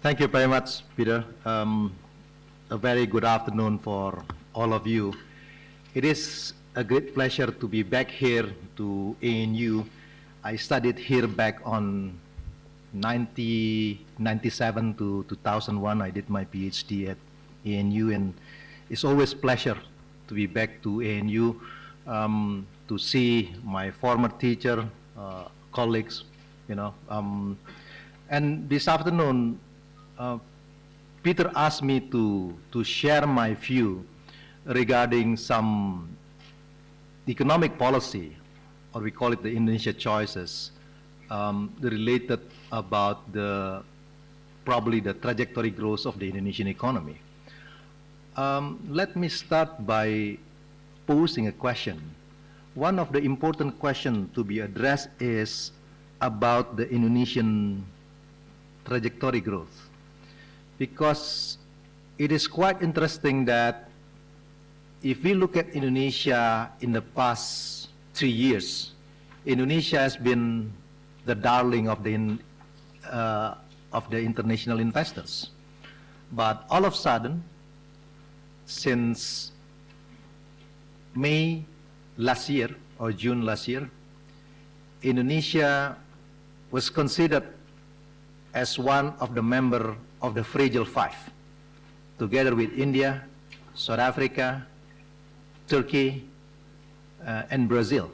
Thank you very much, Peter. A very good afternoon for all of you. It is a great pleasure to be back here to ANU. I studied here back on 1997 to 2001. I did my PhD at ANU, and it's always pleasure to be back to ANU, to see my former teacher, colleagues, and this afternoon, Peter asked me to share my view regarding some economic policy, or we call it the Indonesia choices, related about probably the trajectory growth of the Indonesian economy. Let me start by posing a question. One of the important questions to be addressed is about the Indonesian trajectory growth, because it is quite interesting that if we look at Indonesia in the past 3 years, Indonesia has been the darling of the international investors. But all of a sudden, since May last year or June last year, Indonesia was considered as one of the members of the Fragile Five, together with India, South Africa, Turkey, and Brazil.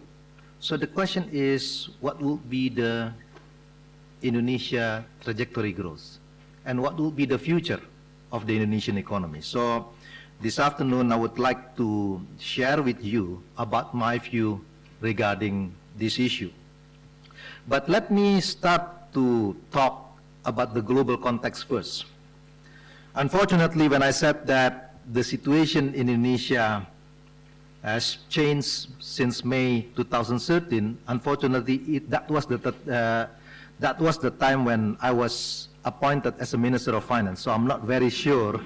So the question is, what will be the Indonesia trajectory growth? And what will be the future of the Indonesian economy? So this afternoon, I would like to share with you about my view regarding this issue. But let me start to talk about the global context first. Unfortunately, when I said that the situation in Indonesia has changed since May 2013, unfortunately, that was the time when I was appointed as a Minister of Finance. So I'm not very sure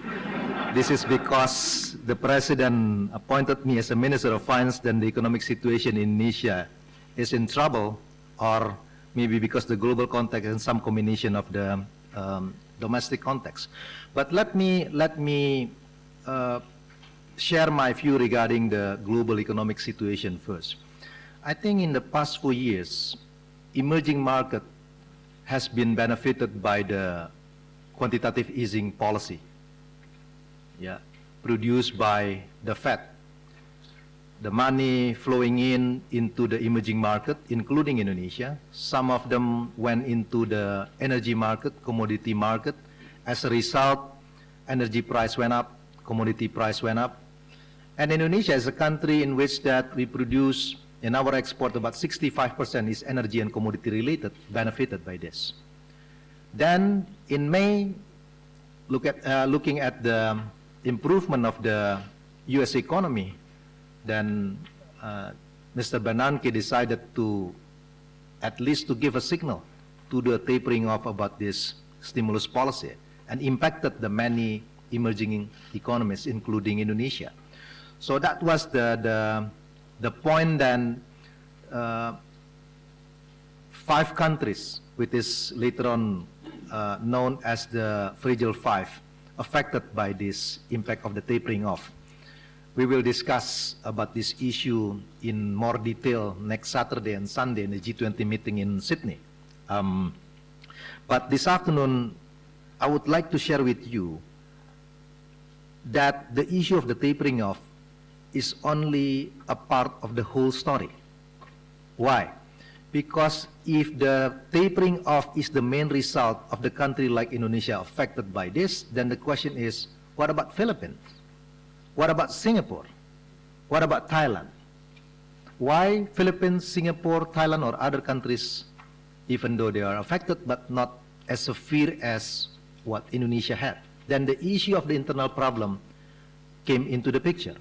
this is because the President appointed me as a Minister of Finance, then the economic situation in Indonesia is in trouble, or maybe because the global context and some combination of the domestic context. But let me share my view regarding the global economic situation first. I think in the past 4 years, emerging market has been benefited by the quantitative easing policy, produced by the Fed. The money flowing into the emerging market, including Indonesia. Some of them went into the energy market, commodity market. As a result, energy price went up, commodity price went up. And Indonesia is a country in which that we produce, in our export, about 65% is energy and commodity related, benefited by this. Then in May, looking at the improvement of the US economy, then Mr. Bernanke decided to at least to give a signal to the tapering off about this stimulus policy, and impacted the many emerging economies, including Indonesia. So that was the point. Then 5 countries, which is later on known as the Fragile Five, affected by this impact of the tapering off. We will discuss about this issue in more detail next Saturday and Sunday in the G20 meeting in Sydney. But this afternoon, I would like to share with you that the issue of the tapering off is only a part of the whole story. Why? Because if the tapering off is the main result of the country like Indonesia affected by this, then the question is, what about Philippines? What about Singapore? What about Thailand? Why Philippines, Singapore, Thailand, or other countries, even though they are affected, but not as severe as what Indonesia had? Then the issue of the internal problem came into the picture.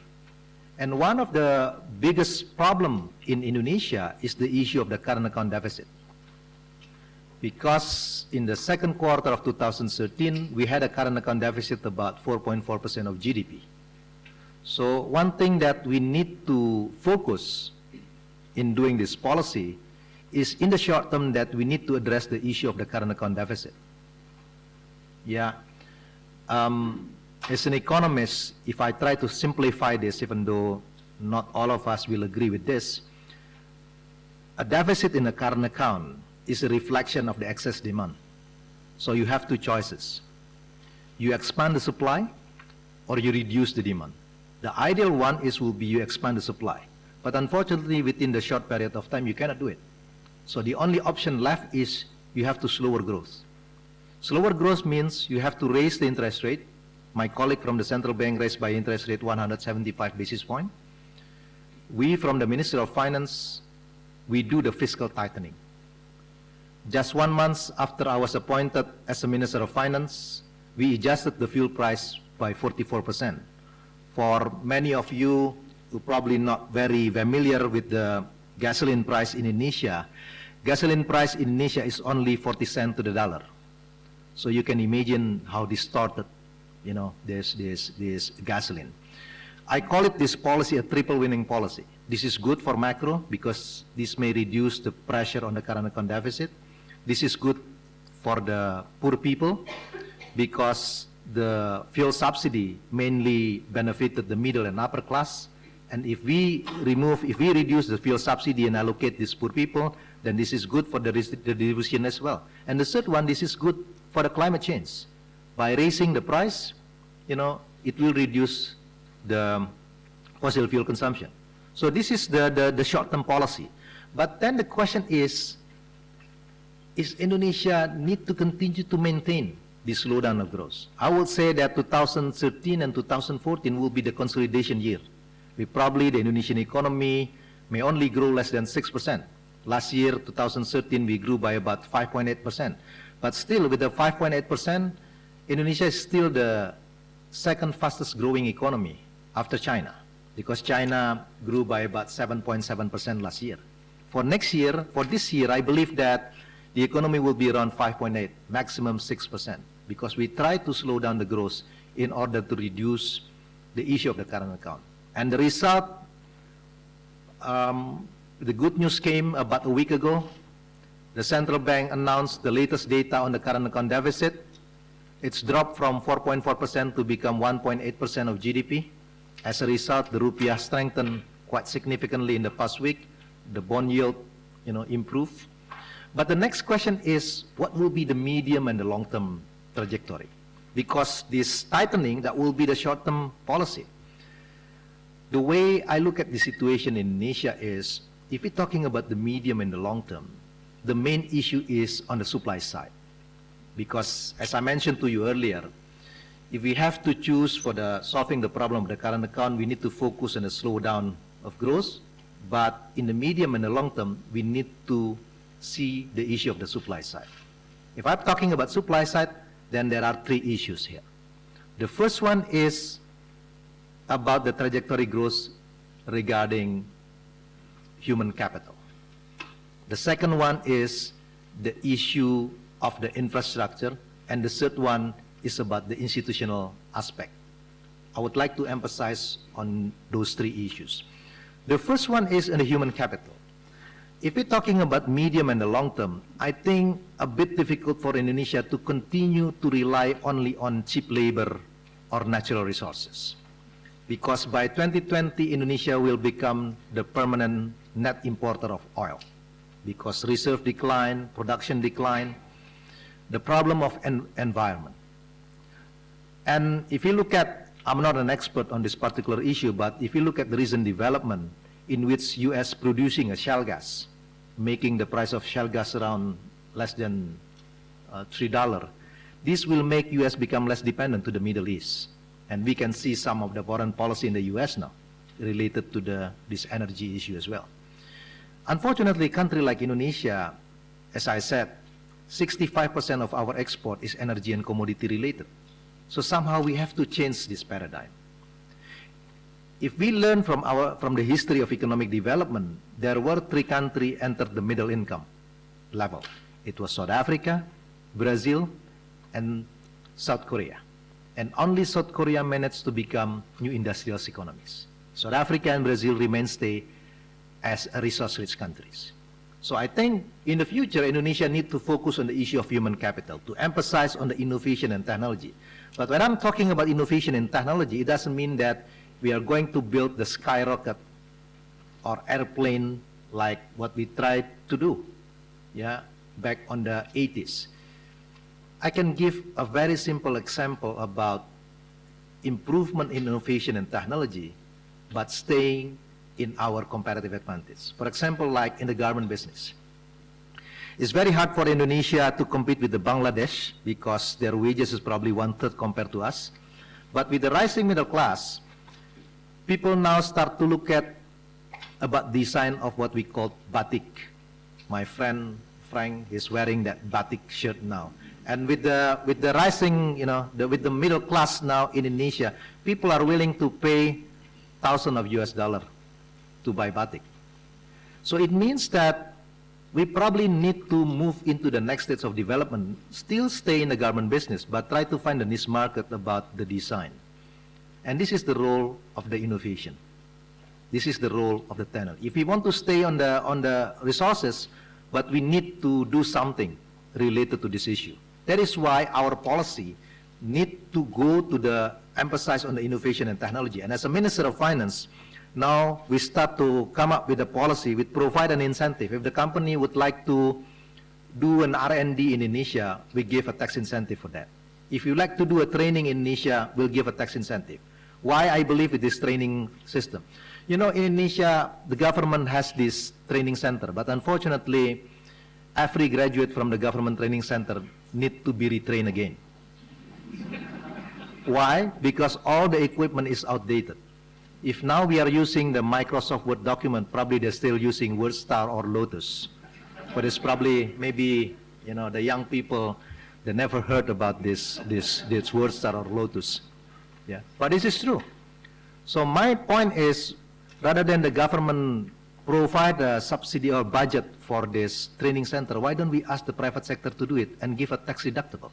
And one of the biggest problems in Indonesia is the issue of the current account deficit. Because in the second quarter of 2013, we had a current account deficit about 4.4% of GDP. So one thing that we need to focus in doing this policy is, in the short term, that we need to address the issue of the current account deficit. Yeah. As an economist, if I try to simplify this, even though not all of us will agree with this, a deficit in a current account is a reflection of the excess demand. So you have two choices. You expand the supply or you reduce the demand. The ideal one will be you expand the supply. But unfortunately, within the short period of time, you cannot do it. So the only option left is you have to slower growth. Slower growth means you have to raise the interest rate. My colleague from the central bank raised by interest rate 175 basis points. We from the Ministry of Finance, we do the fiscal tightening. Just 1 month after I was appointed as a Minister of Finance, we adjusted the fuel price by 44%. For many of you who probably not very familiar with the gasoline price in Indonesia, gasoline price in Indonesia is only 40 cents to the dollar. So you can imagine how distorted, this gasoline. I call it this policy a triple winning policy. This is good for macro because this may reduce the pressure on the current account deficit. This is good for the poor people because the fuel subsidy mainly benefited the middle and upper class. And if we reduce the fuel subsidy and allocate these poor people, then this is good for the distribution as well. And the third one, this is good for the climate change. By raising the price, it will reduce the fossil fuel consumption. So this is the short-term policy. But then the question is Indonesia need to continue to maintain this slowdown of growth? I would say that 2013 and 2014 will be the consolidation year. The Indonesian economy may only grow less than 6%. Last year, 2013, we grew by about 5.8%. But still, with the 5.8%, Indonesia is still the second fastest growing economy after China, because China grew by about 7.7% last year. For this year, I believe that the economy will be around 5.8, maximum 6%, because we try to slow down the growth in order to reduce the issue of the current account. And the result, the good news came about a week ago. The central bank announced the latest data on the current account deficit. It's dropped from 4.4% to become 1.8% of GDP. As a result, the rupiah strengthened quite significantly in the past week. The bond yield, improved. But the next question is, what will be the medium and the long-term trajectory? Because this tightening, that will be the short-term policy. The way I look at the situation in Indonesia is, if we're talking about the medium and the long term, the main issue is on the supply side. Because, as I mentioned to you earlier, if we have to choose for solving the problem of the current account, we need to focus on a slowdown of growth. But in the medium and the long term, we need to see the issue of the supply side. If I'm talking about supply side, then there are three issues here. The first one is about the trajectory growth regarding human capital. The second one is the issue of the infrastructure, and the third one is about the institutional aspect. I would like to emphasize on those three issues. The first one is in the human capital. If we're talking about medium and the long term, I think a bit difficult for Indonesia to continue to rely only on cheap labor or natural resources. Because by 2020, Indonesia will become the permanent net importer of oil. Because reserve decline, production decline, the problem of environment. And if you look at, I'm not an expert on this particular issue, but if you look at the recent development in which US producing a shale gas, making the price of shale gas around less than $3, this will make US become less dependent to the Middle East. And we can see some of the foreign policy in the US now related to this energy issue as well. Unfortunately, a country like Indonesia, as I said, 65% of our export is energy and commodity related. So somehow we have to change this paradigm. If we learn from the history of economic development, there were three countries entered the middle income level. It was South Africa, Brazil, and South Korea. And only South Korea managed to become new industrial economies. South Africa and Brazil remain stay as resource-rich countries. So I think in the future, Indonesia needs to focus on the issue of human capital, to emphasize on the innovation and technology. But when I'm talking about innovation and technology, it doesn't mean that we are going to build the skyrocket or airplane like what we tried to do, yeah, back on the 80s. I can give a very simple example about improvement in innovation and technology, but staying in our comparative advantage. For example, like in the garment business. It's very hard for Indonesia to compete with the Bangladesh because their wages is probably 1/3 compared to us. But with the rising middle class, people now start to look at about design of what we call batik. My friend Frank is wearing that batik shirt now. And with the rising, with the middle class now in Indonesia, people are willing to pay thousands of US dollars to buy batik. So it means that we probably need to move into the next stage of development, still stay in the garment business, but try to find a niche market about the design. And this is the role of the innovation. This is the role of the technology. If we want to stay on the resources, but we need to do something related to this issue. That is why our policy need to go to the emphasis on the innovation and technology. And as a Minister of Finance, now we start to come up with a policy which provide an incentive. If the company would like to do an R&D in Indonesia, we give a tax incentive for that. If you like to do a training in Indonesia, we'll give a tax incentive. Why I believe in this training system? In Indonesia, the government has this training center, but unfortunately, every graduate from the government training center need to be retrained again. Why? Because all the equipment is outdated. If now we are using the Microsoft Word document, probably they're still using WordStar or Lotus. But it's probably, maybe, the young people, they never heard about this WordStar or Lotus. Yeah. But this is true. So my point is, rather than the government provide a subsidy or budget for this training center, why don't we ask the private sector to do it and give a tax deductible,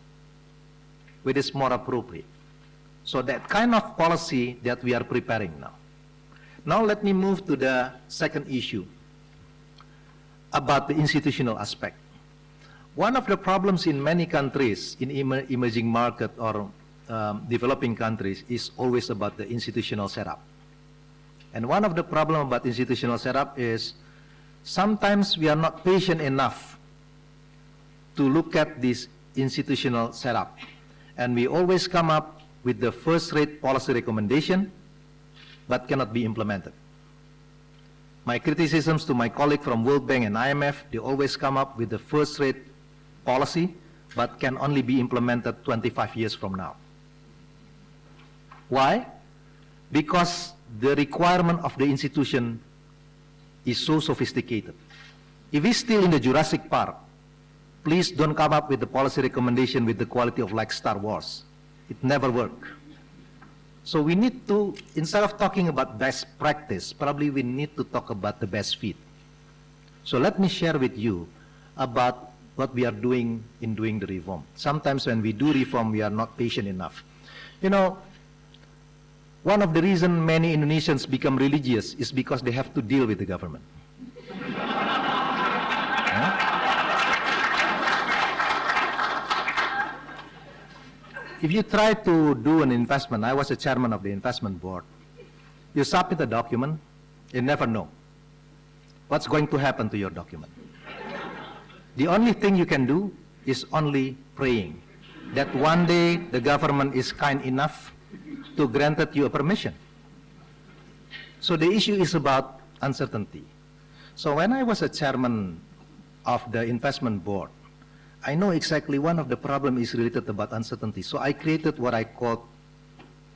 which is more appropriate? So that kind of policy that we are preparing now. Now let me move to the second issue about the institutional aspect. One of the problems in many countries, in emerging market or developing countries, is always about the institutional setup. And one of the problems about institutional setup is sometimes we are not patient enough to look at this institutional setup. And we always come up with the first-rate policy recommendation, but cannot be implemented. My criticisms to my colleague from World Bank and IMF, they always come up with the first-rate policy, but can only be implemented 25 years from now. Why? Because the requirement of the institution is so sophisticated. If it's still in the Jurassic Park, please don't come up with the policy recommendation with the quality of like Star Wars. It never worked. So we need to, instead of talking about best practice, probably we need to talk about the best fit. So let me share with you about what we are doing in doing the reform. Sometimes when we do reform, we are not patient enough. One of the reasons many Indonesians become religious is because they have to deal with the government. If you try to do an investment, I was a chairman of the investment board, you submit a document, you never know what's going to happen to your document. The only thing you can do is only praying that one day the government is kind enough to grant you a permission. So the issue is about uncertainty. So when I was a chairman of the investment board, I know exactly one of the problems is related about uncertainty. So I created what I call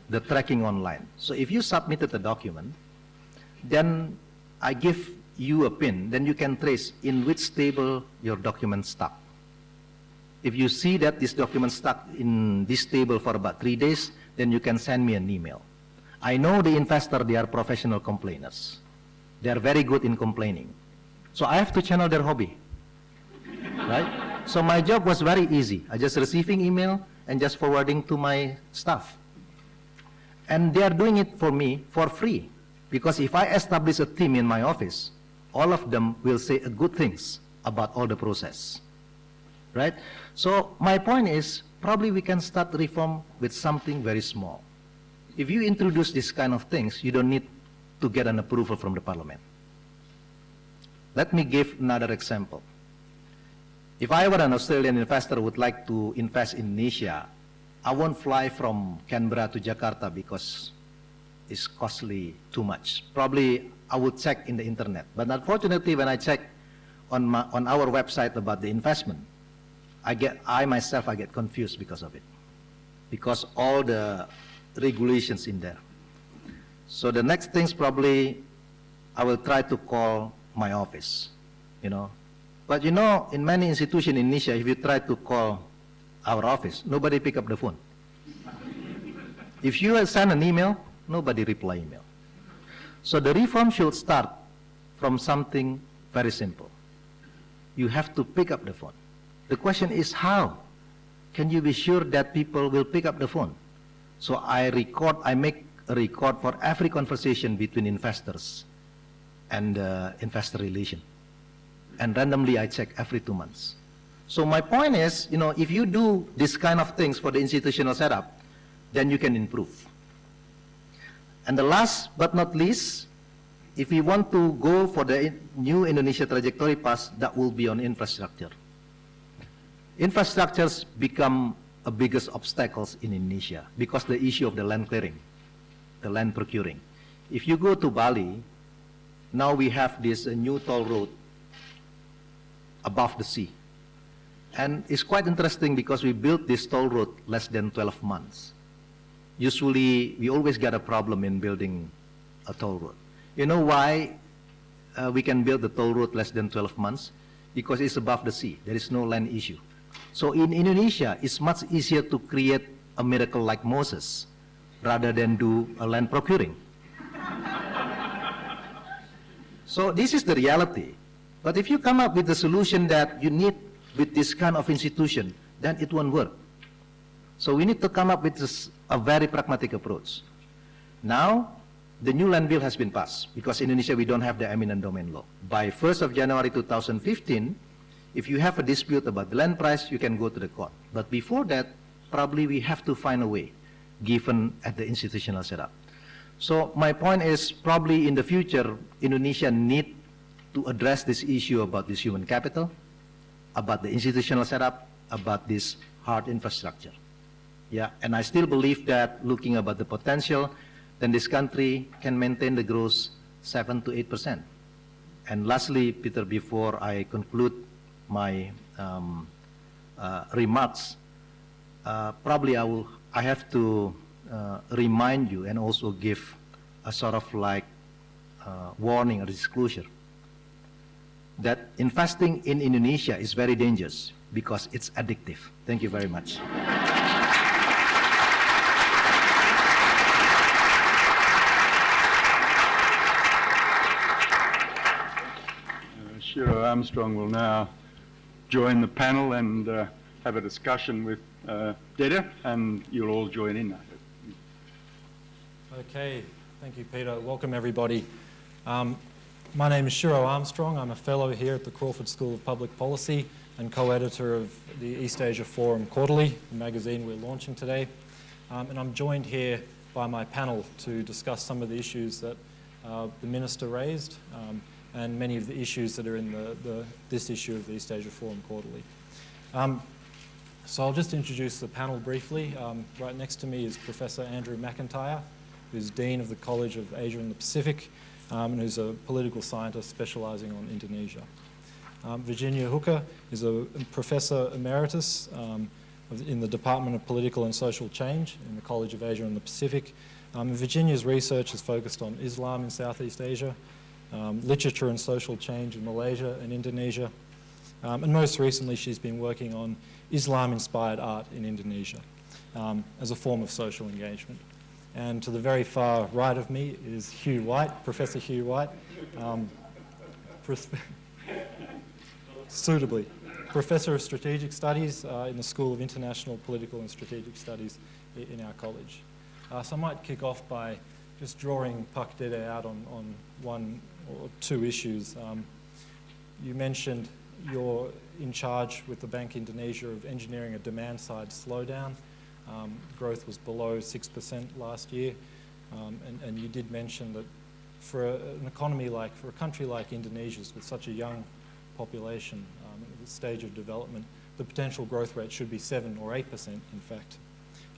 the tracking online. So if you submitted a document, then I give you a PIN, then you can trace in which table your document stuck. If you see that this document stuck in this table for about 3 days, then you can send me an email. I know the investor, they are professional complainers. They are very good in complaining. So I have to channel their hobby, right? So my job was very easy. I just receiving email and just forwarding to my staff. And they are doing it for me for free. Because if I establish a team in my office, all of them will say good things about all the process, right? So my point is, probably we can start reform with something very small. If you introduce this kind of things, you don't need to get an approval from the parliament. Let me give another example. If I were an Australian investor who would like to invest in Indonesia, I won't fly from Canberra to Jakarta because it's costly too much. Probably I would check in the internet. But unfortunately, when I check on our website about the investment, I myself get confused because of it, because all the regulations in there. So the next things probably I will try to call my office, you know. But you know, in many institutions in Indonesia, if you try to call our office, nobody pick up the phone. If you send an email, nobody reply email. So the reform should start from something very simple. You have to pick up the phone. The question is how can you be sure that people will pick up the phone? So I make a record for every conversation between investors and investor relation. And randomly I check every 2 months. So my point is, you know, if you do this kind of things for the institutional setup, then you can improve. And the last but not least, if we want to go for the new Indonesia trajectory path, that will be on infrastructure. Infrastructures become the biggest obstacles in Indonesia because the issue of the land clearing, the land procuring. If you go to Bali, now we have this new toll road above the sea. And it's quite interesting because we built this toll road less than 12 months. Usually, we always get a problem in building a toll road. You know why we can build the toll road less than 12 months? Because it's above the sea. There is no land issue. So in Indonesia, it's much easier to create a miracle like Moses rather than do a land procuring. So this is the reality. But if you come up with the solution that you need with this kind of institution, then it won't work. So we need to come up with a very pragmatic approach. Now, the new land bill has been passed because in Indonesia we don't have the eminent domain law. By 1st of January 2015, if you have a dispute about the land price, you can go to the court. But before that, probably we have to find a way, given at the institutional setup. So my point is, probably in the future, Indonesia need to address this issue about this human capital, about the institutional setup, about this hard infrastructure. Yeah, and I still believe that looking about the potential, then this country can maintain the growth 7 to 8%. And lastly, Peter, before I conclude my remarks, probably I have to remind you and also give a sort of like warning or disclosure that investing in Indonesia is very dangerous because it's addictive. Thank you very much. Shiro Armstrong will now join the panel and have a discussion with Deda, and you'll all join in. Okay, thank you, Peter. Welcome, everybody. My name is Shiro Armstrong. I'm a fellow here at the Crawford School of Public Policy and co-editor of the East Asia Forum Quarterly, the magazine we're launching today. And I'm joined here by my panel to discuss some of the issues that the Minister raised and many of the issues that are in this issue of the East Asia Forum Quarterly. So I'll just introduce the panel briefly. Right next to me is Professor Andrew MacIntyre, who's Dean of the College of Asia and the Pacific, and who's a political scientist specialising on Indonesia. Virginia Hooker is a Professor Emeritus in the Department of Political and Social Change in the College of Asia and the Pacific. Virginia's research is focused on Islam in Southeast Asia, literature and social change in Malaysia and Indonesia, and most recently she's been working on Islam-inspired art in Indonesia as a form of social engagement. And to the very far right of me is Hugh White, Professor Hugh White, suitably, Professor of Strategic Studies in the School of International Political and Strategic Studies in our college. So I might kick off by just drawing Pak Dede out on one or two issues. You mentioned you're in charge with the Bank Indonesia of engineering a demand-side slowdown. Growth was below 6% last year, and you did mention that for a country like Indonesia's with such a young population, at the stage of development, the potential growth rate should be 7 or 8%, in fact.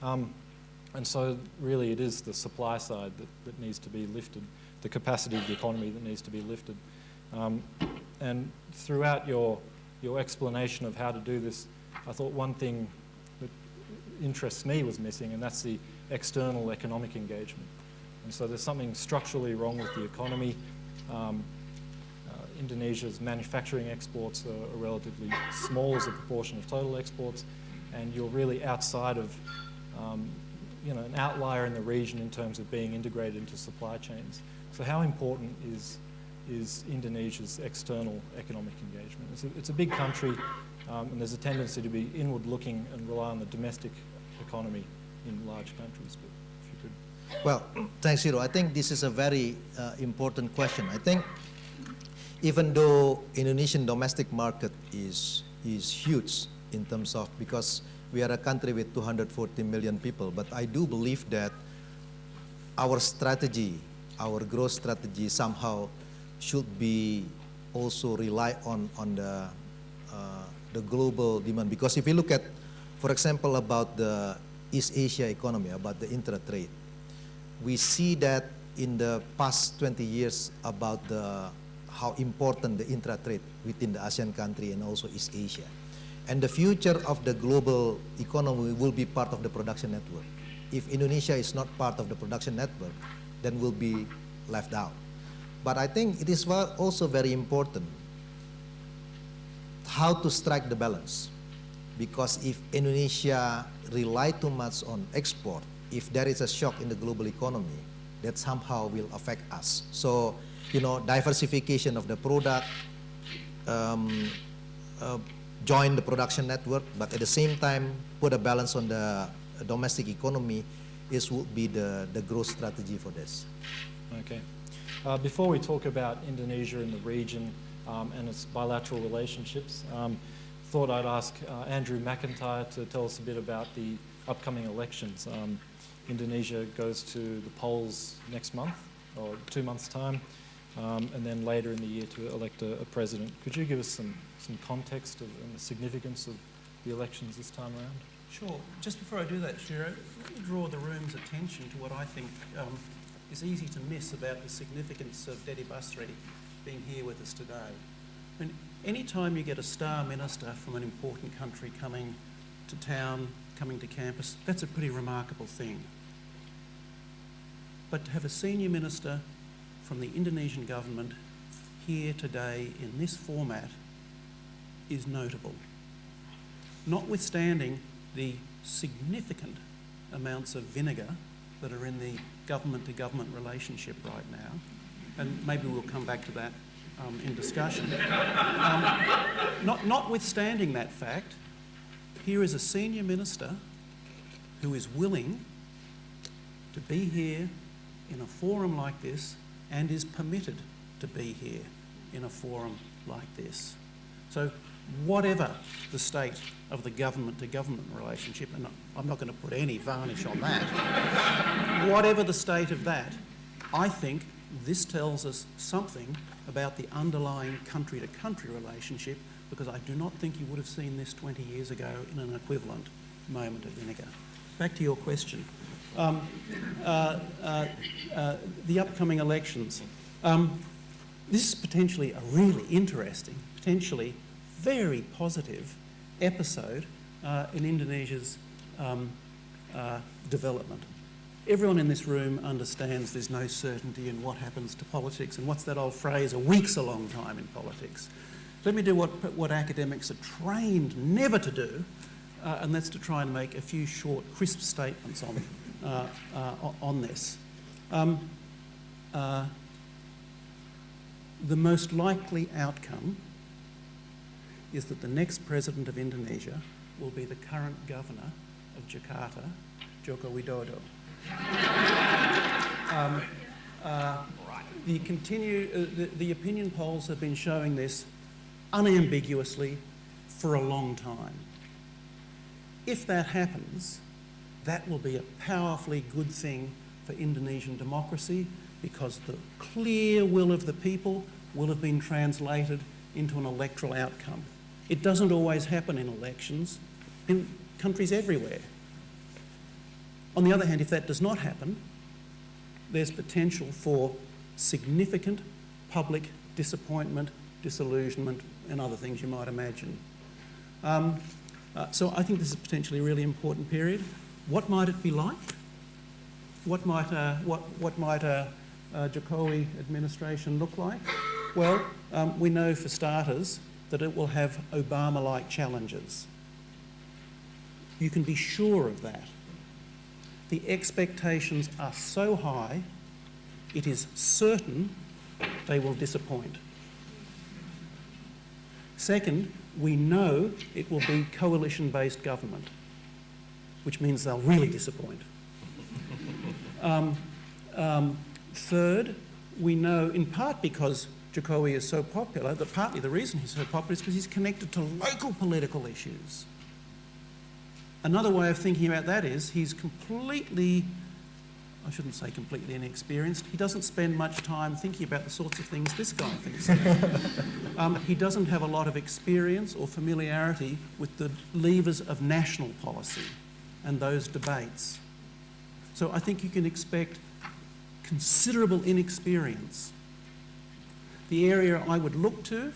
And so really it is the supply side that needs to be lifted, the capacity of the economy that needs to be lifted. And throughout your explanation of how to do this, I thought one thing that interests me was missing, and that's the external economic engagement. And so there's something structurally wrong with the economy. Indonesia's manufacturing exports are relatively small as a proportion of total exports, and you're really outside of an outlier in the region in terms of being integrated into supply chains. So how important is Indonesia's external economic engagement? It's a big country, and there's a tendency to be inward-looking and rely on the domestic economy in large countries. But if you could. Well, thanks, Hiro. I think this is a very important question. I think even though Indonesian domestic market is huge in terms of, because we are a country with 240 million people, but I do believe that our strategy, our growth strategy somehow should be also rely on the global demand. Because if you look at, for example, about the East Asia economy, about the intra-trade, we see that in the past 20 years about how important the intra-trade within the ASEAN country and also East Asia. And the future of the global economy will be part of the production network. If Indonesia is not part of the production network, then we'll be left out. But I think it is also very important how to strike the balance. Because if Indonesia rely too much on export, if there is a shock in the global economy, that somehow will affect us. So, diversification of the product, join the production network, but at the same time, put a balance on the domestic economy would be the growth strategy for this. Okay. Before we talk about Indonesia in the region and its bilateral relationships, thought I'd ask Andrew MacIntyre to tell us a bit about the upcoming elections. Indonesia goes to the polls next month, or 2 months' time, and then later in the year to elect a president. Could you give us some context and the significance of the elections this time around? Sure. Just before I do that, Shiro, let me draw the room's attention to what I think is easy to miss about the significance of Dede Basri being here with us today. I mean, any time you get a star minister from an important country coming to town, coming to campus, that's a pretty remarkable thing. But to have a senior minister from the Indonesian government here today in this format is notable. Notwithstanding the significant amounts of vinegar that are in the government-to-government relationship right now, and maybe we'll come back to that in discussion. Notwithstanding that fact, here is a senior minister who is willing to be here in a forum like this and is permitted to be here in a forum like this. So whatever the state of the government-to-government relationship, and I'm not going to put any varnish on that, whatever the state of that, I think this tells us something about the underlying country-to-country relationship, because I do not think you would have seen this 20 years ago in an equivalent moment of vinegar. Back to your question. The upcoming elections. This is potentially a really interesting, potentially very positive episode in Indonesia's development. Everyone in this room understands there's no certainty in what happens to politics, and what's that old phrase, a week's a long time in politics. Let me do what academics are trained never to do, and that's to try and make a few short, crisp statements on this. The most likely outcome is that the next president of Indonesia will be the current governor of Jakarta, Joko Widodo. the opinion polls have been showing this unambiguously for a long time. If that happens, that will be a powerfully good thing for Indonesian democracy, because the clear will of the people will have been translated into an electoral outcome. It doesn't always happen in elections in countries everywhere. On the other hand, if that does not happen, there's potential for significant public disappointment, disillusionment, and other things you might imagine. So I think this is potentially a really important period. What might it be like? What might a Jokowi administration look like? Well, we know for starters that it will have Obama-like challenges. You can be sure of that. The expectations are so high, it is certain they will disappoint. Second, we know it will be coalition-based government, which means they'll really disappoint. Third, we know, in part because Jokowi is so popular, that partly the reason he's so popular is because he's connected to local political issues. Another way of thinking about that is he's completely, I shouldn't say completely inexperienced, he doesn't spend much time thinking about the sorts of things this guy thinks about. He doesn't have a lot of experience or familiarity with the levers of national policy and those debates. So I think you can expect considerable inexperience. The area I would look to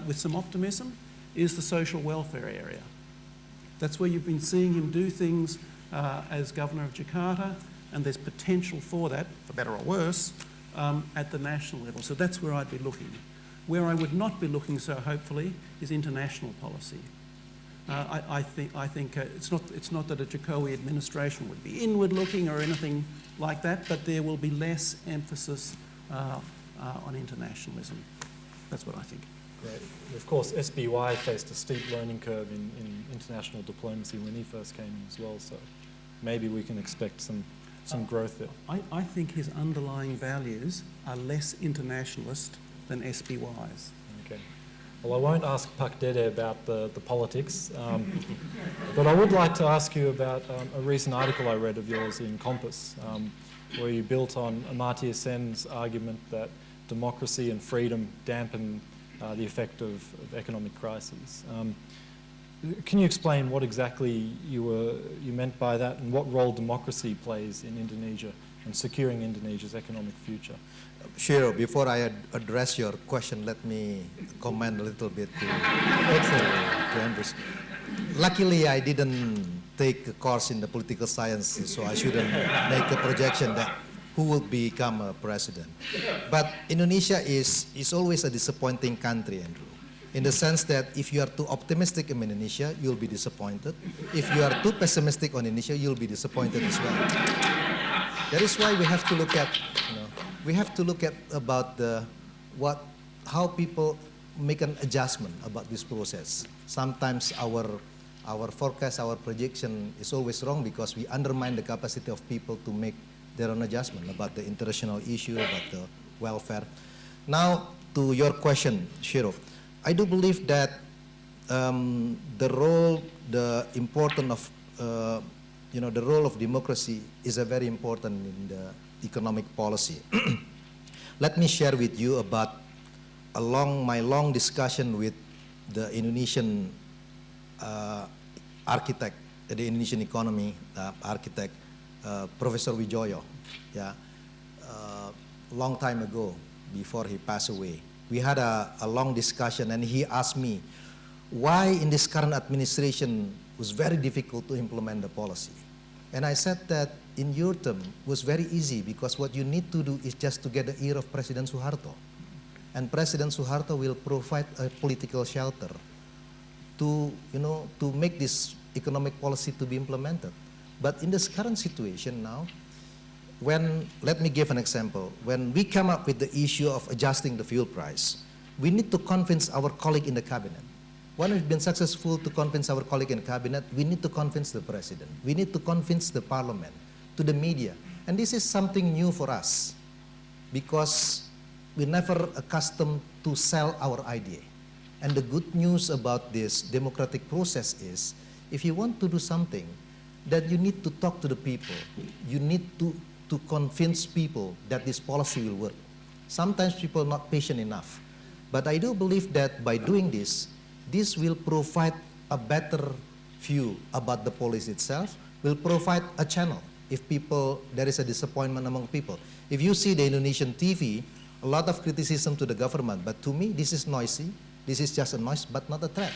with some optimism is the social welfare area. That's where you've been seeing him do things as Governor of Jakarta, and there's potential for that, for better or worse, at the national level. So that's where I'd be looking. Where I would not be looking so hopefully is international policy. I think it's not that a Jokowi administration would be inward-looking or anything like that, but there will be less emphasis on internationalism. That's what I think. Great. Of course, SBY faced a steep learning curve in international diplomacy when he first came in as well, so maybe we can expect some growth there. I think his underlying values are less internationalist than SBY's. Okay. Well, I won't ask Pak Dede about the politics, but I would like to ask you about a recent article I read of yours in Compass, where you built on Amartya Sen's argument that democracy and freedom dampen the effect of economic crises. Can you explain what exactly you meant by that, and what role democracy plays in Indonesia and securing Indonesia's economic future? Sure. Before I address your question, let me comment a little bit to Andrews. Luckily, I didn't take a course in the political sciences, so I shouldn't make a projection that who will become a president. But Indonesia is always a disappointing country, Andrew, in the sense that if you are too optimistic in Indonesia, you'll be disappointed. If you are too pessimistic on Indonesia, you'll be disappointed as well. That is why we have to look at, about how people make an adjustment about this process. Sometimes our forecast, our projection is always wrong because we undermine the capacity of people to make their own adjustment about the international issue, about the welfare. Now, to your question, Shiro, I do believe that the role of democracy is a very important in the economic policy. Let me share with you about my long discussion with the Indonesian architect, the Indonesian economy architect, Professor Wijoyo, long time ago, before he passed away. We had a long discussion, and he asked me why in this current administration it was very difficult to implement the policy. And I said that in your term it was very easy, because what you need to do is just to get the ear of President Suharto. And President Suharto will provide a political shelter to make this economic policy to be implemented. But in this current situation now, let me give an example. When we come up with the issue of adjusting the fuel price, we need to convince our colleague in the cabinet. When we've been successful to convince our colleague in the cabinet, we need to convince the president. We need to convince the parliament, to the media. And this is something new for us. because we're never accustomed to sell our idea. And the good news about this democratic process is, if you want to do something, that you need to talk to the people. You need to convince people that this policy will work. Sometimes people are not patient enough. But I do believe that by doing this will provide a better view about the policy itself, will provide a channel if there is a disappointment among people. If you see the Indonesian TV, a lot of criticism to the government, but to me, this is noisy. This is just a noise, but not a threat.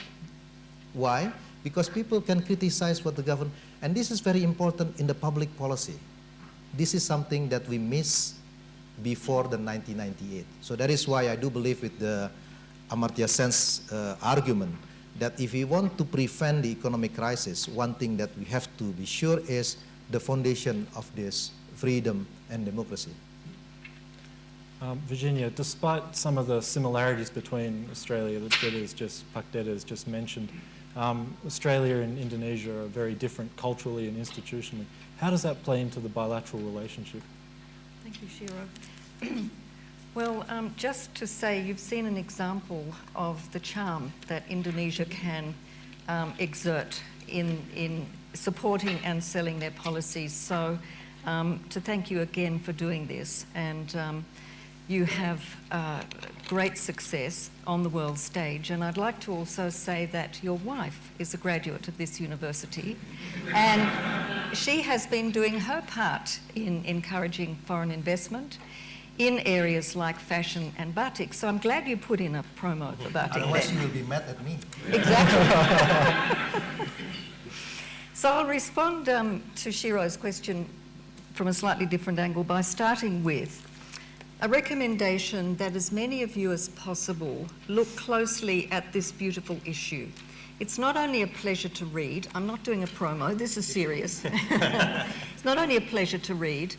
Why? Because people can criticize what the government, and this is very important in the public policy. This is something that we missed before the 1998. So that is why I do believe with the Amartya Sen's argument that if we want to prevent the economic crisis, one thing that we have to be sure is the foundation of this freedom and democracy. Virginia, despite some of the similarities between Australia that Pak Deda has just mentioned, Australia and Indonesia are very different culturally and institutionally. How does that play into the bilateral relationship? Thank you, Shiro. Well, just to say, you've seen an example of the charm that Indonesia can exert in supporting and selling their policies. So to thank you again for doing this. And you have great success on the world stage. And I'd like to also say that your wife is a graduate of this university. And she has been doing her part in encouraging foreign investment in areas like fashion and batik. So I'm glad you put in a promo for batik. Otherwise you will be mad at me. Exactly. So I'll respond to Shiro's question from a slightly different angle by starting with a recommendation that as many of you as possible look closely at this beautiful issue. It's not only a pleasure to read. I'm not doing a promo. This is serious. It's not only a pleasure to read,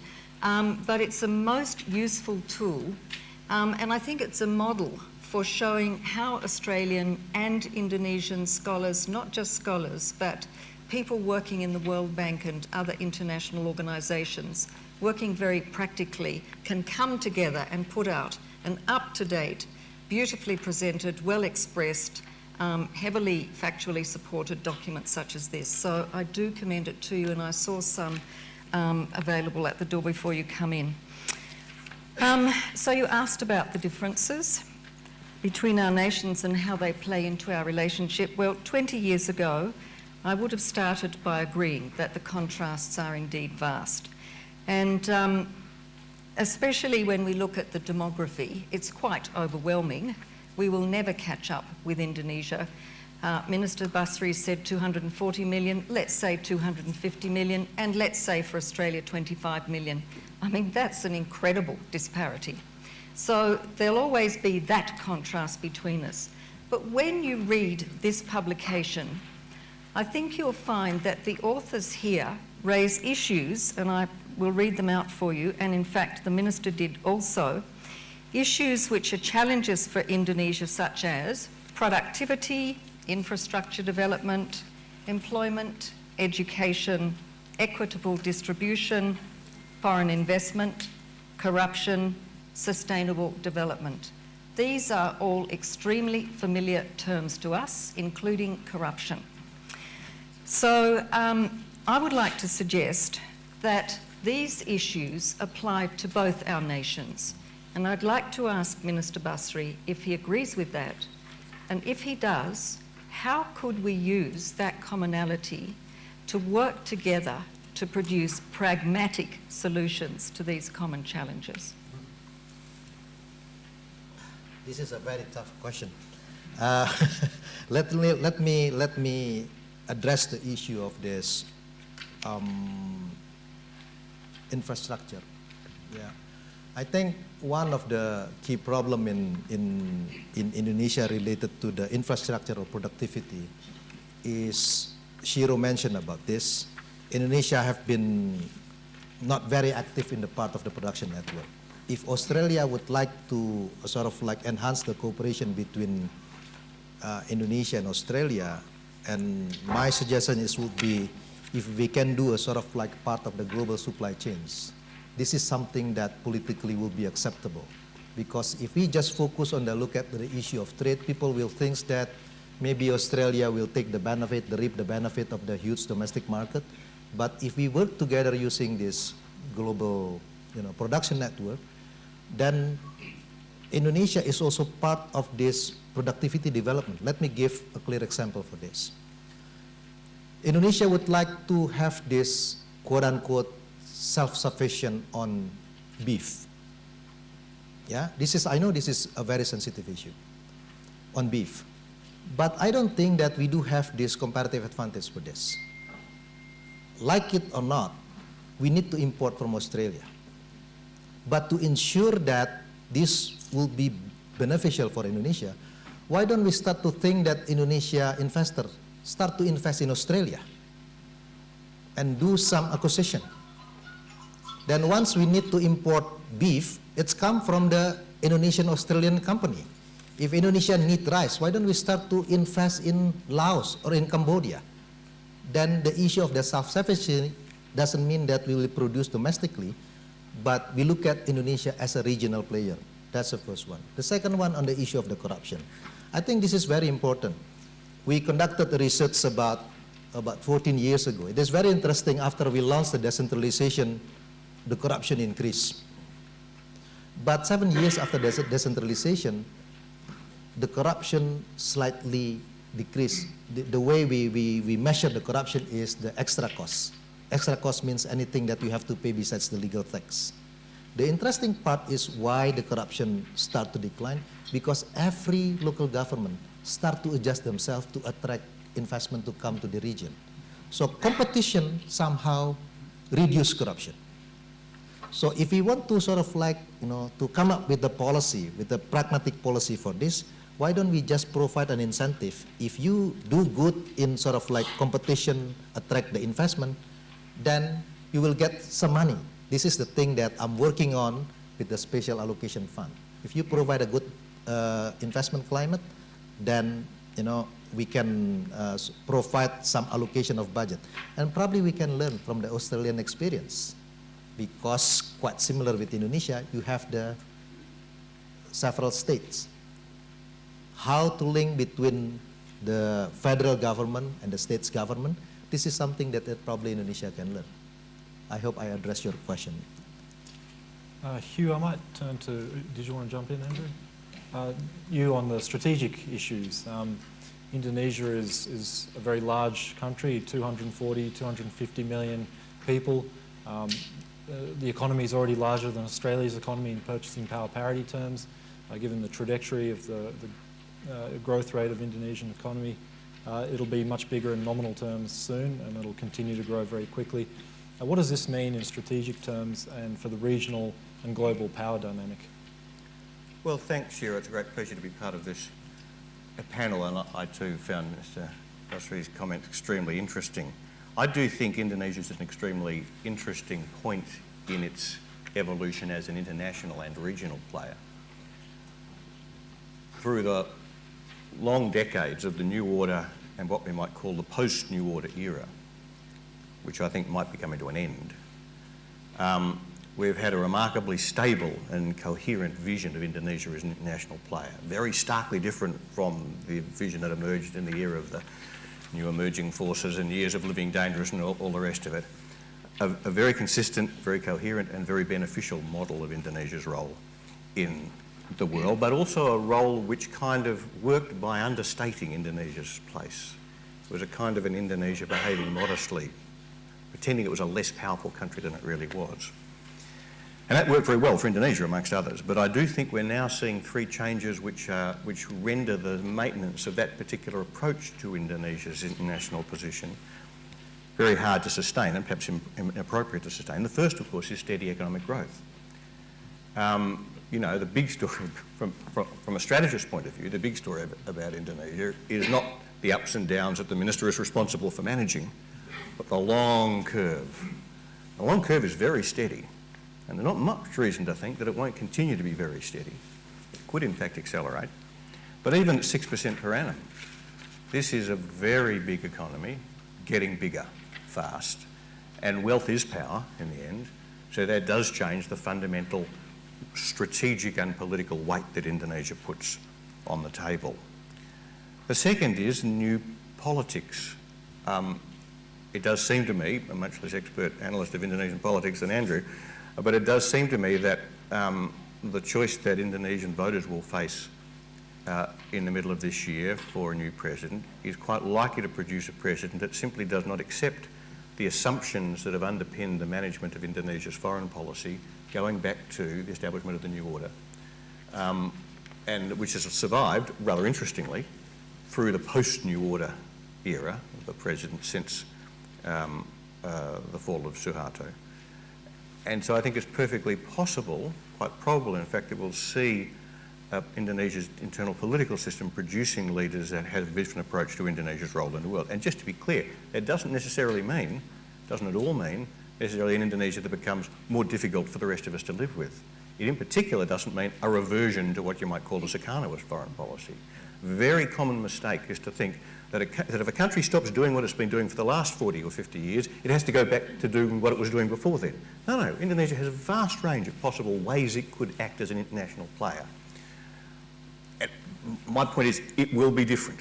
but it's a most useful tool, and I think it's a model for showing how Australian and Indonesian scholars, not just scholars, but people working in the World Bank and other international organisations, working very practically, can come together and put out an up-to-date, beautifully presented, well-expressed, heavily factually supported document such as this. So I do commend it to you, and I saw some available at the door before you come in. So you asked about the differences between our nations and how they play into our relationship. Well, 20 years ago, I would have started by agreeing that the contrasts are indeed vast. And especially when we look at the demography, it's quite overwhelming. We will never catch up with Indonesia. Minister Basri said 240 million, let's say 250 million, and let's say for Australia 25 million. I mean, that's an incredible disparity. So there'll always be that contrast between us. But when you read this publication, I think you'll find that the authors here raise issues, and I will read them out for you, and in fact the Minister did also, issues which are challenges for Indonesia such as productivity, infrastructure development, employment, education, equitable distribution, foreign investment, corruption, sustainable development. These are all extremely familiar terms to us, including corruption. So I would like to suggest that these issues apply to both our nations. And I'd like to ask Minister Basri if he agrees with that. And if he does, how could we use that commonality to work together to produce pragmatic solutions to these common challenges? This is a very tough question. Let me address the issue of this infrastructure. Yeah, I think one of the key problem in Indonesia related to the infrastructure or productivity is, Shiro mentioned about this, Indonesia have been not very active in the part of the production network. If Australia would like to sort of like enhance the cooperation between Indonesia and Australia, and my suggestion is would be if we can do a sort of like part of the global supply chains. this is something that politically will be acceptable. Because if we just focus on the look at the issue of trade, people will think that maybe Australia will take the benefit, reap the benefit of the huge domestic market. But if we work together using this global, production network, then Indonesia is also part of this productivity development. Let me give a clear example for this. Indonesia would like to have this quote-unquote self-sufficient on beef. Yeah, I know this is a very sensitive issue on beef. But I don't think that we do have this comparative advantage for this. Like it or not, we need to import from Australia. But to ensure that this will be beneficial for Indonesia, why don't we start to think that Indonesia investors start to invest in Australia and do some acquisition? Then once we need to import beef, it's come from the Indonesian-Australian company. If Indonesia needs rice, why don't we start to invest in Laos or in Cambodia? Then the issue of the self-sufficiency doesn't mean that we will produce domestically, but we look at Indonesia as a regional player. That's the first one. The second one on the issue of the corruption. I think this is very important. We conducted a research about 14 years ago. It is very interesting. After we launched the decentralization, the corruption increased. But 7 years after decentralization, the corruption slightly decreased. The way we measure the corruption is the extra cost. Extra cost means anything that you have to pay besides the legal tax. The interesting part is why the corruption start to decline, because every local government start to adjust themselves to attract investment to come to the region. So competition somehow reduce corruption. So if we want to to come up with a policy, with a pragmatic policy for this, why don't we just provide an incentive? If you do good in competition, attract the investment, then you will get some money. This is the thing that I'm working on with the special allocation fund. If you provide a good investment climate, then we can provide some allocation of budget. And probably we can learn from the Australian experience, because quite similar with Indonesia, you have the several states. How to link between the federal government and the state's government, this is something that probably Indonesia can learn. I hope I addressed your question. Hugh, I might turn to, did you want to jump in, Andrew? You on the strategic issues. Indonesia is a very large country, 240, 250 million people. The economy is already larger than Australia's economy in purchasing power parity terms, given the trajectory of the growth rate of Indonesian economy. It'll be much bigger in nominal terms soon, and it'll continue to grow very quickly. What does this mean in strategic terms and for the regional and global power dynamic? Well, thanks, Shira. It's a great pleasure to be part of this panel, and I too found Mr. Basri's comment extremely interesting. I do think Indonesia is an extremely interesting point in its evolution as an international and regional player. Through the long decades of the New Order and what we might call the post-New Order era, which I think might be coming to an end, we've had a remarkably stable and coherent vision of Indonesia as an international player, very starkly different from the vision that emerged in the era of the new emerging forces and years of living dangerous and all the rest of it. A very consistent, very coherent and very beneficial model of Indonesia's role in the world, but also a role which kind of worked by understating Indonesia's place. It was a kind of an Indonesia behaving modestly, pretending it was a less powerful country than it really was. And that worked very well for Indonesia, amongst others. But I do think we're now seeing three changes which render the maintenance of that particular approach to Indonesia's international position very hard to sustain and perhaps inappropriate to sustain. The first, of course, is steady economic growth. The big story, from a strategist's point of view, the big story about Indonesia is not the ups and downs that the minister is responsible for managing, but the long curve. The long curve is very steady. And there's not much reason to think that it won't continue to be very steady. It could, in fact, accelerate. But even at 6% per annum, this is a very big economy, getting bigger fast. And wealth is power, in the end. So that does change the fundamental strategic and political weight that Indonesia puts on the table. The second is new politics. It does seem to me, I'm a much less expert analyst of Indonesian politics than Andrew, but it does seem to me that the choice that Indonesian voters will face in the middle of this year for a new president is quite likely to produce a president that simply does not accept the assumptions that have underpinned the management of Indonesia's foreign policy going back to the establishment of the new order, and which has survived, rather interestingly, through the post-new order era of the president since the fall of Suharto. And so I think it's perfectly possible, quite probable in fact, that we'll see Indonesia's internal political system producing leaders that have a different approach to Indonesia's role in the world. And just to be clear, it doesn't necessarily mean, doesn't at all mean, necessarily an Indonesia that becomes more difficult for the rest of us to live with. It in particular doesn't mean a reversion to what you might call the Sukarnoist foreign policy. Very common mistake is to think that if a country stops doing what it's been doing for the last 40 or 50 years, it has to go back to doing what it was doing before then. No, Indonesia has a vast range of possible ways it could act as an international player. And my point is, it will be different.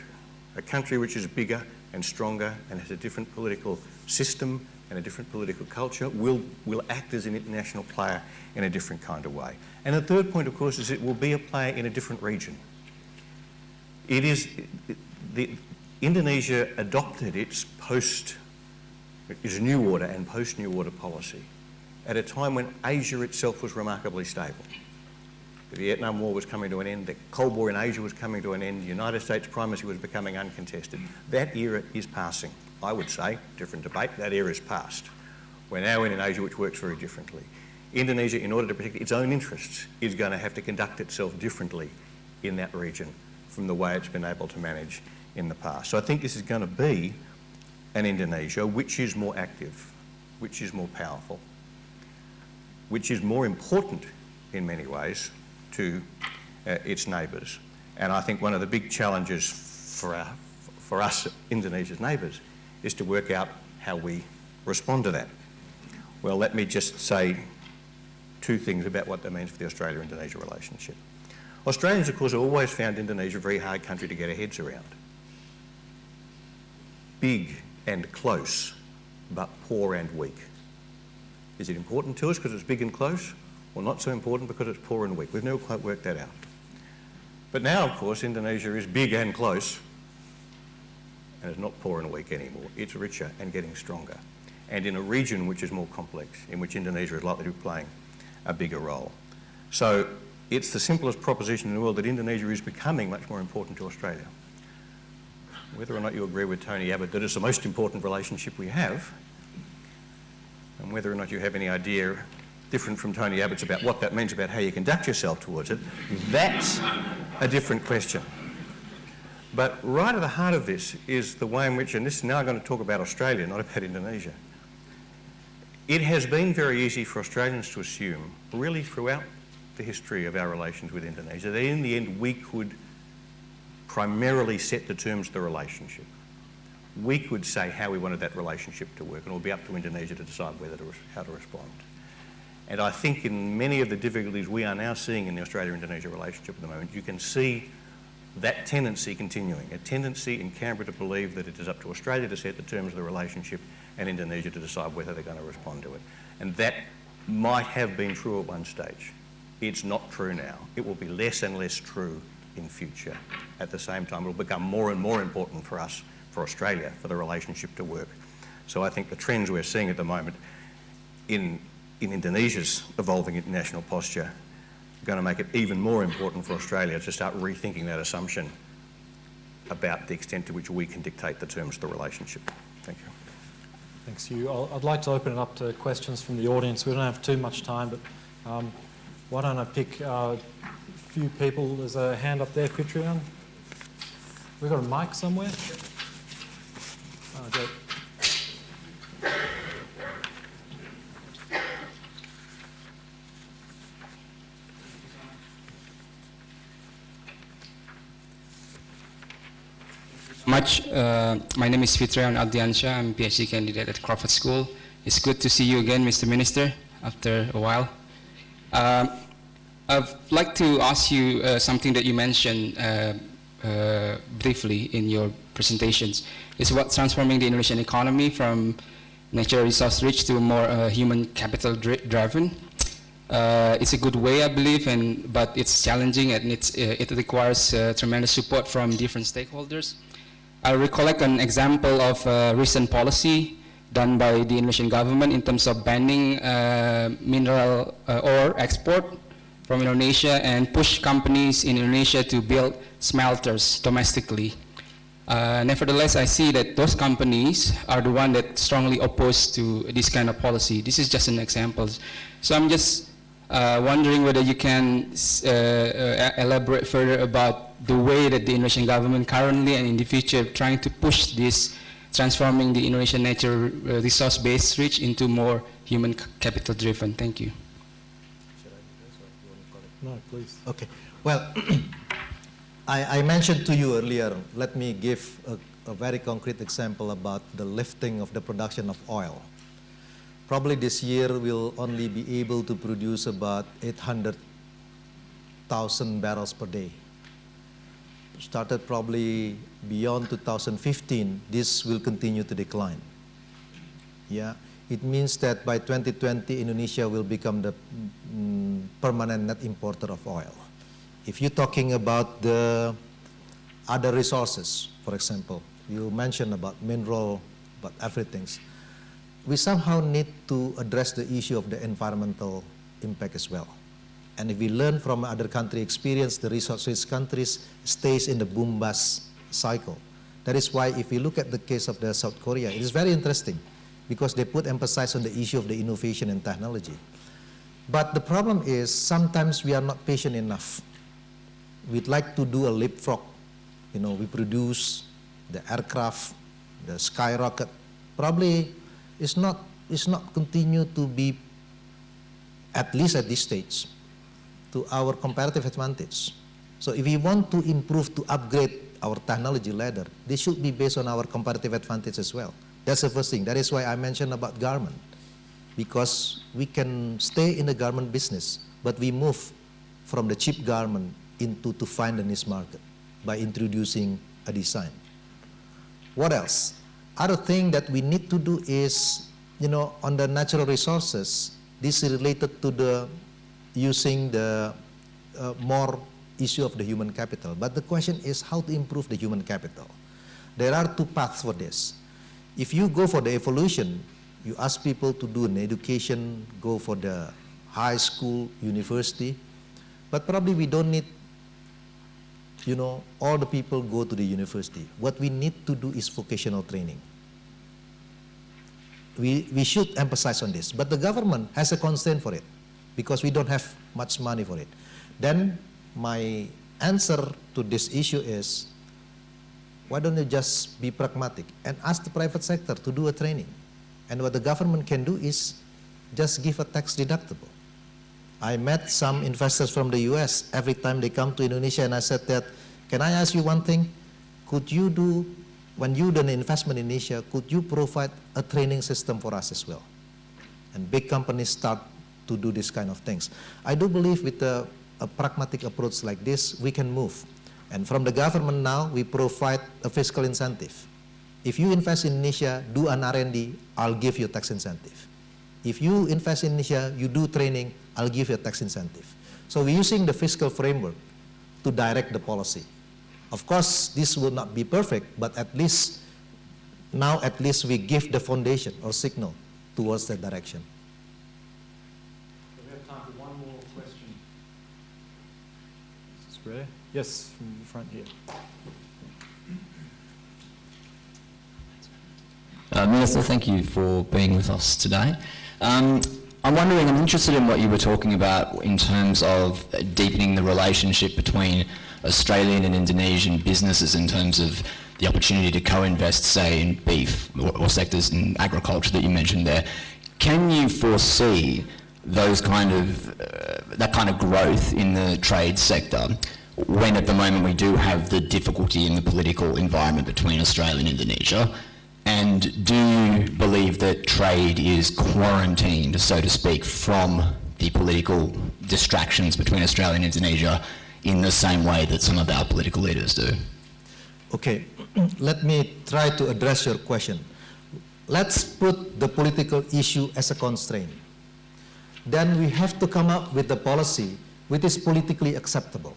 A country which is bigger and stronger and has a different political system and a different political culture will act as an international player in a different kind of way. And the third point, of course, is it will be a player in a different region. Indonesia adopted its new order and post-new order policy at a time when Asia itself was remarkably stable. The Vietnam War was coming to an end, the Cold War in Asia was coming to an end, the United States primacy was becoming uncontested. That era is passing. I would say, different debate, that era is past. We're now in an Asia which works very differently. Indonesia, in order to protect its own interests, is going to have to conduct itself differently in that region from the way it's been able to manage in the past. So I think this is going to be an Indonesia which is more active, which is more powerful, which is more important in many ways to its neighbours. And I think one of the big challenges for us, Indonesia's neighbours, is to work out how we respond to that. Well, let me just say two things about what that means for the Australia-Indonesia relationship. Australians, of course, have always found Indonesia a very hard country to get our heads around. Big and close, but poor and weak. Is it important to us because it's big and close, or not so important because it's poor and weak? We've never quite worked that out. But now, of course, Indonesia is big and close, and it's not poor and weak anymore. It's richer and getting stronger, and in a region which is more complex, in which Indonesia is likely to be playing a bigger role. So it's the simplest proposition in the world that Indonesia is becoming much more important to Australia. Whether or not you agree with Tony Abbott that it's the most important relationship we have, and whether or not you have any idea different from Tony Abbott's about what that means about how you conduct yourself towards it, that's a different question. But right at the heart of this is the way in which, and this is now going to talk about Australia, not about Indonesia. It has been very easy for Australians to assume, really throughout the history of our relations with Indonesia, that in the end we could primarily set the terms of the relationship. We could say how we wanted that relationship to work, and it will be up to Indonesia to decide how to respond. And I think in many of the difficulties we are now seeing in the Australia-Indonesia relationship at the moment, you can see that tendency continuing, a tendency in Canberra to believe that it is up to Australia to set the terms of the relationship and Indonesia to decide whether they're going to respond to it. And that might have been true at one stage. It's not true now. It will be less and less true in future. At the same time, it will become more and more important for us, for Australia, for the relationship to work. So I think the trends we're seeing at the moment in Indonesia's evolving international posture are going to make it even more important for Australia to start rethinking that assumption about the extent to which we can dictate the terms of the relationship. Thank you. Thanks, Hugh. I'd like to open it up to questions from the audience. We don't have too much time, but why don't I pick a few people? There's a hand up there, Fitrion. We've got a mic somewhere? Great. My name is Fitrion Aldiansha. I'm a PhD candidate at Crawford School. It's good to see you again, Mr. Minister. after a while. I'd like to ask you something that you mentioned briefly in your presentations. It's about transforming the Indonesian economy from natural resource rich to more human capital driven. It's a good way, I believe, but it's challenging and it requires tremendous support from different stakeholders. I recollect an example of a recent policy done by the Indonesian government in terms of banning mineral ore export from Indonesia and push companies in Indonesia to build smelters domestically. Nevertheless, I see that those companies are the ones that strongly opposed to this kind of policy. This is just an example. So I'm just wondering whether you can elaborate further about the way that the Indonesian government currently and in the future trying to push this, transforming the Indonesian natural resource-based rich into more human capital driven. Thank you. No, please. Okay. Well, I mentioned to you earlier, let me give a very concrete example about the lifting of the production of oil. Probably this year we'll only be able to produce about 800,000 barrels per day. Started probably beyond 2015, this will continue to decline. Yeah, it means that by 2020, Indonesia will become the permanent net importer of oil. If you're talking about the other resources, for example, you mentioned about mineral, about everything, we somehow need to address the issue of the environmental impact as well. And if we learn from other country experience, the resource-rich countries stays in the boom-bust cycle. That is why if we look at the case of the South Korea, it is very interesting because they put emphasis on the issue of the innovation and technology. But the problem is sometimes we are not patient enough. We'd like to do a leapfrog. You know, we produce the aircraft, the skyrocket. Probably it's not continue to be, at least at this stage, to our comparative advantage. So if we want to improve, to upgrade our technology ladder, this should be based on our comparative advantage as well. That's the first thing. That is why I mentioned about garment, because we can stay in the garment business, but we move from the cheap garment into to find a niche market by introducing a design. What else? Other thing that we need to do is, you know, on the natural resources, this is related to the using the more issue of the human capital. But the question is how to improve the human capital. There are two paths for this. If you go for the evolution, you ask people to do an education, go for the high school, university, but probably we don't need, you know, all the people go to the university. What we need to do is vocational training. We should emphasize on this, but the government has a constraint for it because we don't have much money for it. Then my answer to this issue is, why don't you just be pragmatic and ask the private sector to do a training? And what the government can do is just give a tax deductible. I met some investors from the US every time they come to Indonesia, and I said that, can I ask you one thing? Could you do, when you do an investment in Asia, could you provide a training system for us as well? And big companies start to do this kind of things. I do believe with a pragmatic approach like this, we can move. And from the government now, we provide a fiscal incentive. If you invest in Indonesia, do an R&D, I'll give you a tax incentive. If you invest in Indonesia, you do training, I'll give you a tax incentive. So we're using the fiscal framework to direct the policy. Of course, this will not be perfect, but at least, now at least we give the foundation or signal towards that direction. We have time for one more question. Is this rare? Yes, from the front here. Minister, thank you for being with us today. I'm wondering, I'm interested in what you were talking about in terms of deepening the relationship between Australian and Indonesian businesses in terms of the opportunity to co-invest, say, in beef or sectors in agriculture that you mentioned there. Can you foresee those that kind of growth in the trade sector when at the moment we do have the difficulty in the political environment between Australia and Indonesia? And do you believe that trade is quarantined, so to speak, from the political distractions between Australia and Indonesia in the same way that some of our political leaders do? Okay, let me try to address your question. Let's put the political issue as a constraint. Then we have to come up with a policy which is politically acceptable,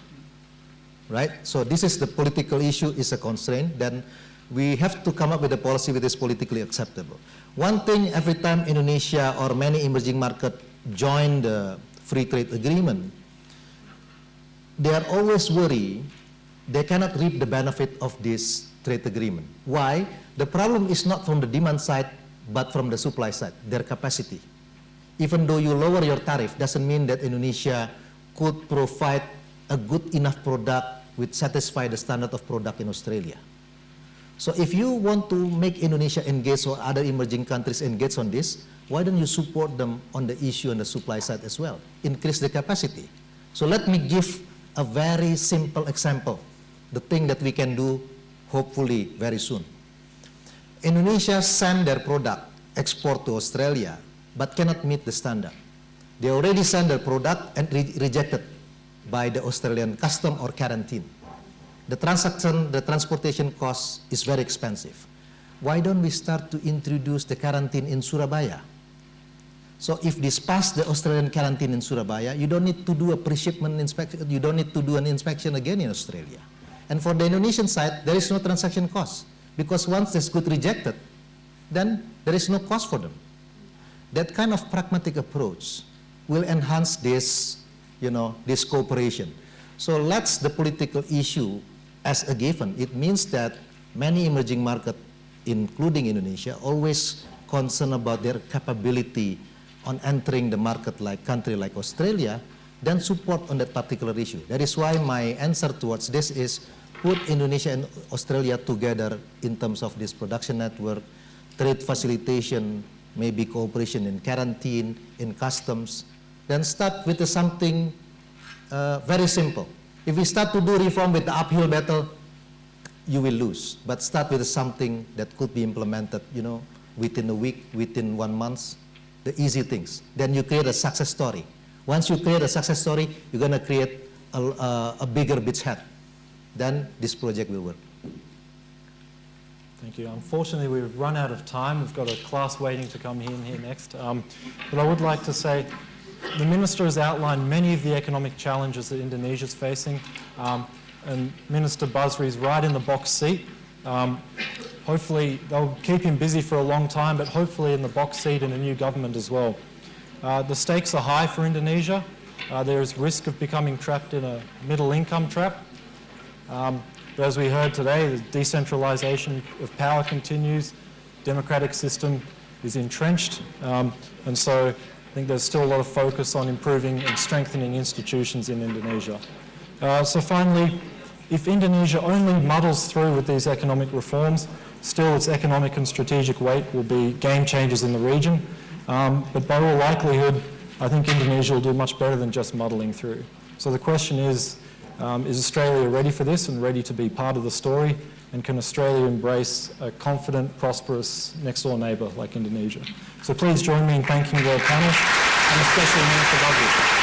right? So this is the political issue is a constraint, then we have to come up with a policy which is politically acceptable. One thing, every time Indonesia or many emerging markets join the free trade agreement, they are always worried they cannot reap the benefit of this trade agreement. Why? The problem is not from the demand side, but from the supply side, their capacity. Even though you lower your tariff, doesn't mean that Indonesia could provide a good enough product which satisfy the standard of product in Australia. So if you want to make Indonesia engage or other emerging countries engage on this, why don't you support them on the issue on the supply side as well? Increase the capacity. So let me give a very simple example, the thing that we can do hopefully very soon. Indonesia send their product, export to Australia, but cannot meet the standard. They already send their product and rejected by the Australian custom or quarantine. The transportation cost is very expensive. Why don't we start to introduce the quarantine in Surabaya? So if this pass the Australian quarantine in Surabaya, you don't need to do a pre-shipment inspection, you don't need to do an inspection again in Australia. And for the Indonesian side, there is no transaction cost, because once this good rejected, then there is no cost for them. That kind of pragmatic approach will enhance this, this cooperation. So let's the political issue as a given. It means that many emerging markets, including Indonesia, always concerned about their capability on entering the market like country like Australia, then support on that particular issue. That is why my answer towards this is put Indonesia and Australia together in terms of this production network, trade facilitation, maybe cooperation in quarantine, in customs, then start with something very simple. If we start to do reform with the uphill battle, you will lose. But start with something that could be implemented, within a week, within 1 month, the easy things. Then you create a success story. Once you create a success story, you're going to create a bigger beachhead. Then this project will work. Thank you. Unfortunately, we've run out of time. We've got a class waiting to come in here next. But I would like to say the Minister has outlined many of the economic challenges that Indonesia is facing. And Minister Basri is right in the box seat. Hopefully, they'll keep him busy for a long time, but hopefully in the box seat in a new government as well. The stakes are high for Indonesia. There is risk of becoming trapped in a middle income trap. But as we heard today, the decentralization of power continues, democratic system is entrenched, and so I think there's still a lot of focus on improving and strengthening institutions in Indonesia. So finally, if Indonesia only muddles through with these economic reforms, still its economic and strategic weight will be game changers in the region. But by all likelihood, I think Indonesia will do much better than just muddling through. So the question is Australia ready for this and ready to be part of the story? And can Australia embrace a confident, prosperous next-door neighbour like Indonesia? So please join me in thanking the panel and especially Minister Basri.